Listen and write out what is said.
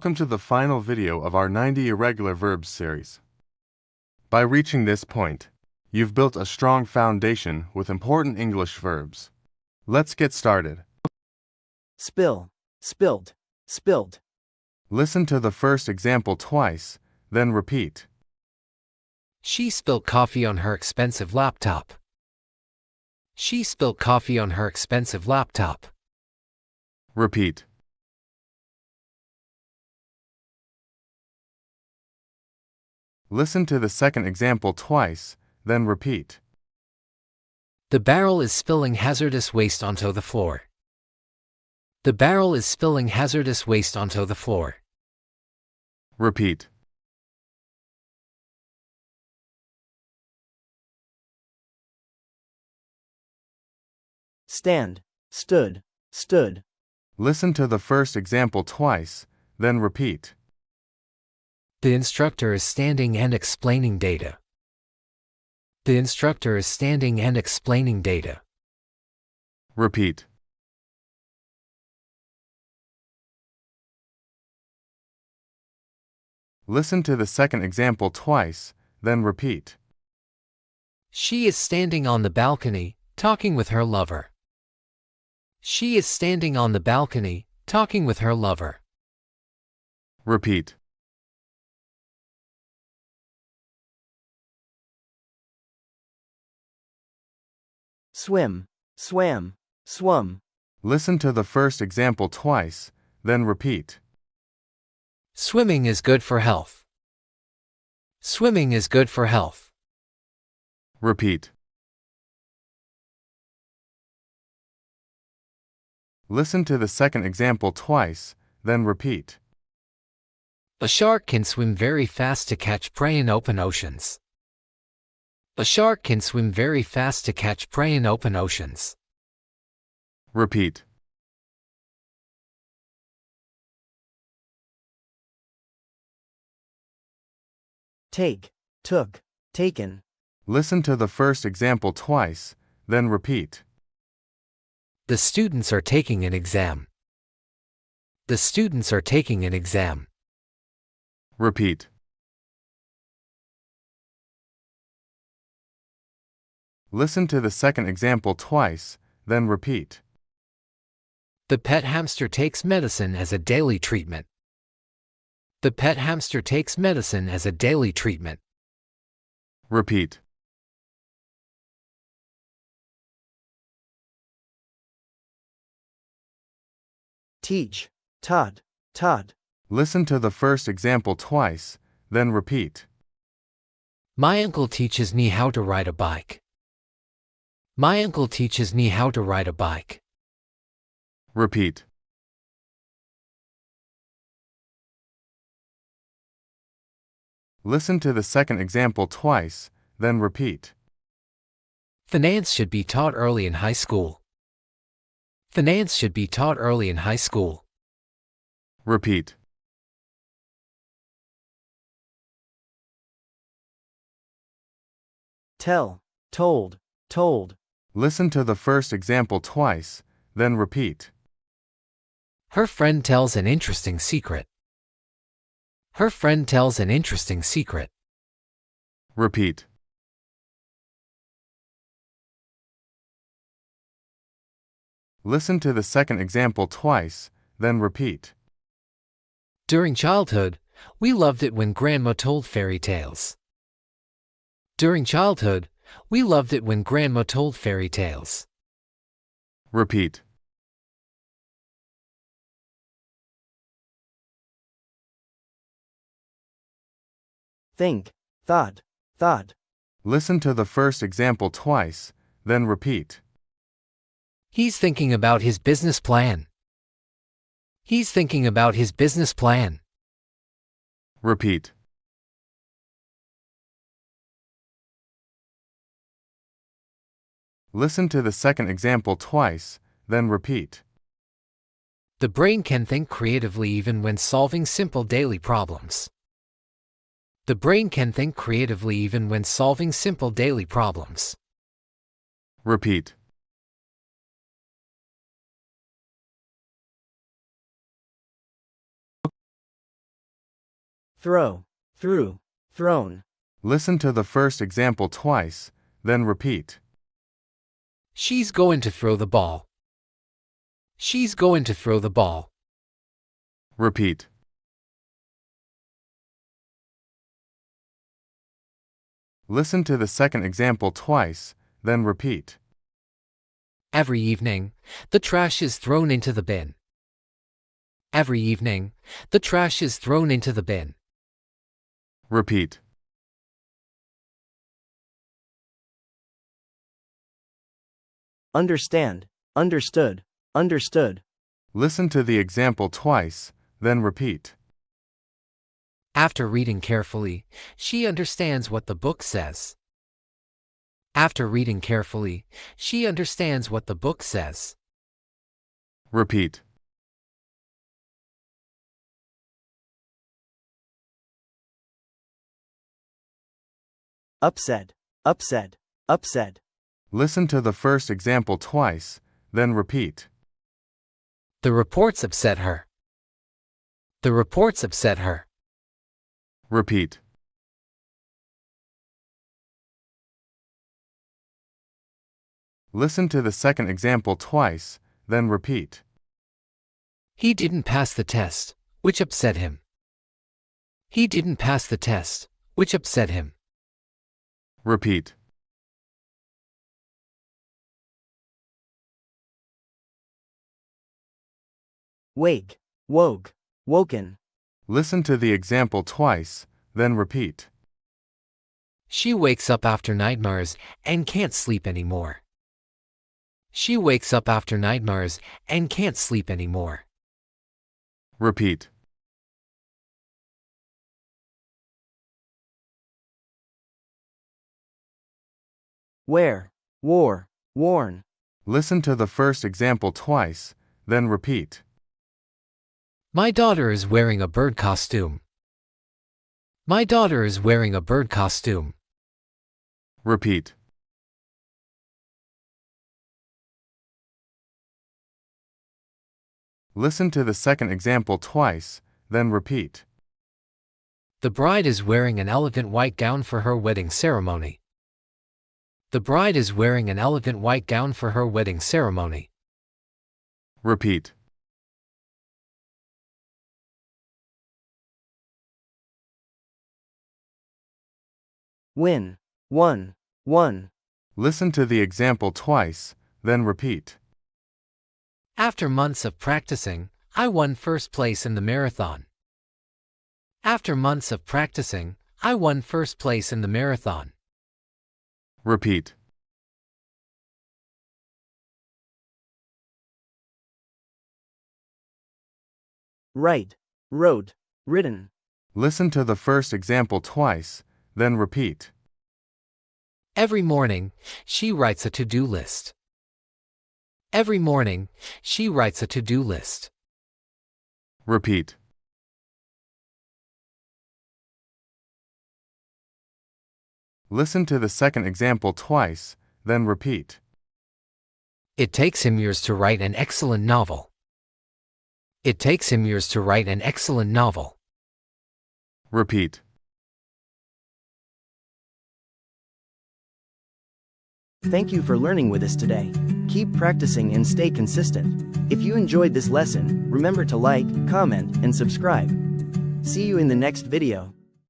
Welcome to the final video of our 90 Irregular Verbs series. By reaching this point, you've built a strong foundation with important English verbs. Let's get started. Spill, spilled, spilled. Listen to the first example twice, then repeat. She spilled coffee on her expensive laptop. She spilled coffee on her expensive laptop. Repeat. Listen to the second example twice, then repeat. The barrel is spilling hazardous waste onto the floor. The barrel is spilling hazardous waste onto the floor. Repeat. Stand, stood, stood. Listen to the first example twice, then repeat. The instructor is standing and explaining data. The instructor is standing and explaining data. Repeat. Listen to the second example twice, then repeat. She is standing on the balcony, talking with her lover. She is standing on the balcony, talking with her lover. Repeat. Swim, swam, swum. Listen to the first example twice, then repeat. Swimming is good for health. Swimming is good for health. Repeat. Listen to the second example twice, then repeat. A shark can swim very fast to catch prey in open oceans. A shark can swim very fast to catch prey in open oceans. Repeat. Take, took, taken. Listen to the first example twice, then repeat. The students are taking an exam. The students are taking an exam. Repeat. Listen to the second example twice, then repeat. The pet hamster takes medicine as a daily treatment. The pet hamster takes medicine as a daily treatment. Repeat. Teach, taught, taught. Listen to the first example twice, then repeat. My uncle teaches me how to ride a bike. My uncle teaches me how to ride a bike. Repeat. Listen to the second example twice, then repeat. Finance should be taught early in high school. Finance should be taught early in high school. Repeat. Tell, told, told. Listen to the first example twice, then repeat. Her friend tells an interesting secret. Her friend tells an interesting secret. Repeat. Listen to the second example twice, then repeat. During childhood, we loved it when Grandma told fairy tales. During childhood, we loved it when Grandma told fairy tales. Repeat. Think, thought, thought. Listen to the first example twice, then repeat. He's thinking about his business plan. He's thinking about his business plan. Repeat. Listen to the second example twice, then repeat. The brain can think creatively even when solving simple daily problems. The brain can think creatively even when solving simple daily problems. Repeat. throw, threw, thrown. Listen to the first example twice, then repeat. She's going to throw the ball. She's going to throw the ball. Repeat. Listen to the second example twice, then repeat. Every evening, the trash is thrown into the bin. Every evening, the trash is thrown into the bin. Repeat. Understand, understood, understood. Listen to the example twice, then repeat. After reading carefully, she understands what the book says. After reading carefully, she understands what the book says. Repeat. Upset, upset, upset. Listen to the first example twice, then repeat. The reports upset her. The reports upset her. Repeat. Listen to the second example twice, then repeat. He didn't pass the test, which upset him. He didn't pass the test, which upset him. Repeat. Wake, woke, woken. Listen to the example twice, then repeat. She wakes up after nightmares and can't sleep anymore. She wakes up after nightmares and can't sleep anymore. Repeat. Wear, wore, worn. Listen to the first example twice, then repeat. My daughter is wearing a bird costume. My daughter is wearing a bird costume. Repeat. Listen to the second example twice, then repeat. The bride is wearing an elegant white gown for her wedding ceremony. The bride is wearing an elegant white gown for her wedding ceremony. Repeat. Win, won, won. Listen to the example twice, then repeat. After months of practicing, I won first place in the marathon. After months of practicing, I won first place in the marathon. Repeat. Write, wrote, written. Listen to the first example twice, then repeat. Every morning, she writes a to-do list. Every morning, she writes a to-do list. Repeat. Listen to the second example twice, then repeat. It takes him years to write an excellent novel. It takes him years to write an excellent novel. Repeat. Thank you for learning with us today. Keep practicing and stay consistent. If you enjoyed this lesson, remember to like, comment, and subscribe. See you in the next video.